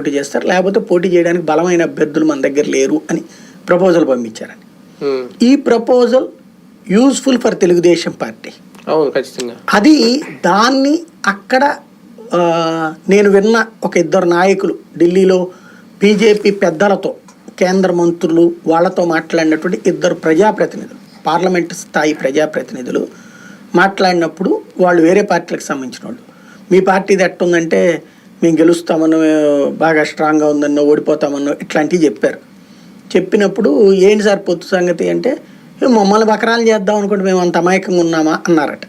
పోటీ చేస్తారు, లేకపోతే పోటీ చేయడానికి బలమైన అభ్యర్థులు మన దగ్గర లేరు అని ప్రపోజల్ పంపించారని. ఈ proposal useful for Telugu Desam party. అది దాన్ని అక్కడ నేను విన్న ఒక ఇద్దరు నాయకులు ఢిల్లీలో బీజేపీ పెద్దలతో, కేంద్ర మంత్రులు వాళ్ళతో మాట్లాడినటువంటి ఇద్దరు ప్రజాప్రతినిధులు, పార్లమెంటు స్థాయి ప్రజాప్రతినిధులు మాట్లాడినప్పుడు వాళ్ళు వేరే పార్టీలకు సంబంధించిన వాళ్ళు, మీ పార్టీది ఎట్టుందంటే మేము గెలుస్తామన్నో, బాగా స్ట్రాంగ్గా ఉందన్నో, ఓడిపోతామన్నో ఇట్లాంటివి చెప్పారు. చెప్పినప్పుడు ఏంటి సార్ పొత్తు సంగతి అంటే, మమ్మల్ని బకరాలు చేద్దాం అనుకుంటే మేము అంత అమాయకంగా ఉన్నామా అన్నారట.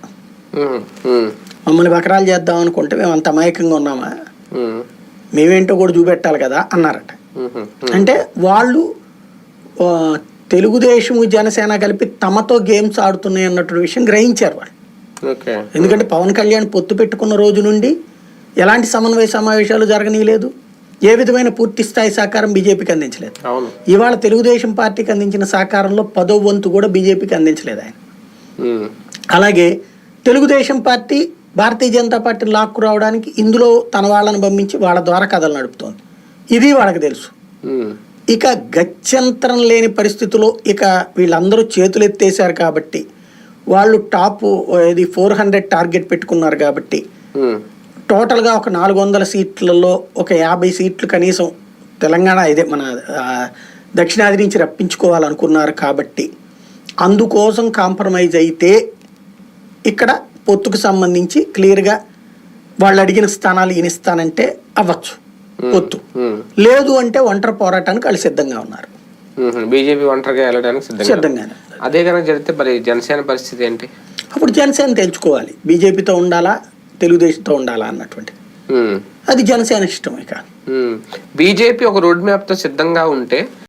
మమ్మల్ని బకరాలు చేద్దాం అనుకుంటే మేము అంత అమాయకంగా ఉన్నామా, మేమేంటో కూడా చూపెట్టాలి కదా అన్నారట. అంటే వాళ్ళు తెలుగుదేశము జనసేన కలిపి తమతో గేమ్స్ ఆడుతున్నాయి అన్నటువంటి విషయం గ్రహించారు వాళ్ళు. ఎందుకంటే పవన్ కళ్యాణ్ పొత్తు పెట్టుకున్న రోజు నుండి ఎలాంటి సమన్వయ సమావేశాలు జరగనీయలేదు, ఏ విధమైన పూర్తి స్థాయి సహకారం బీజేపీకి అందించలేదు. ఇవాళ తెలుగుదేశం పార్టీకి అందించిన సహకారంలో 10వ వంతు కూడా బీజేపీకి అందించలేదు ఆయన. అలాగే తెలుగుదేశం పార్టీ భారతీయ జనతా పార్టీని లాక్కు రావడానికి ఇందులో తన వాళ్ళని పంపించి వాళ్ళ ద్వారా కథలు నడుపుతోంది. ఇది వాళ్ళకి తెలుసు. ఇక గత్యంతరం లేని పరిస్థితుల్లో ఇక వీళ్ళందరూ చేతులు ఎత్తేసారు కాబట్టి, వాళ్ళు టాప్ 400 టార్గెట్ పెట్టుకున్నారు కాబట్టి, టోటల్గా ఒక 400 సీట్లలో ఒక 50 సీట్లు కనీసం తెలంగాణ ఇదే మన దక్షిణాది నుంచి రప్పించుకోవాలనుకున్నారు కాబట్టి, అందుకోసం కాంప్రమైజ్ అయితే ఇక్కడ పొత్తుకు సంబంధించి క్లియర్గా వాళ్ళు అడిగిన స్థానాలు ఈయనిస్తానంటే అవ్వచ్చు పొత్తు, లేదు అంటే ఒంటరి పోరాటానికి వాళ్ళు సిద్ధంగా ఉన్నారు. బీజేపీ ఒంటరిగా వెళ్ళడానికి సిద్ధంగానే. అదే కనుక జరిగితే మరి జనసేన పరిస్థితి ఏంటి? అప్పుడు జనసేన తెలుసుకోవాలి బీజేపీతో ఉండాలా తెలుగుదేశంతో ఉండాలా అన్నటువంటి, అది జనసేన ఇష్టమే కాదు. బీజేపీ ఒక రోడ్ మ్యాప్ తో సిద్ధంగా ఉంటే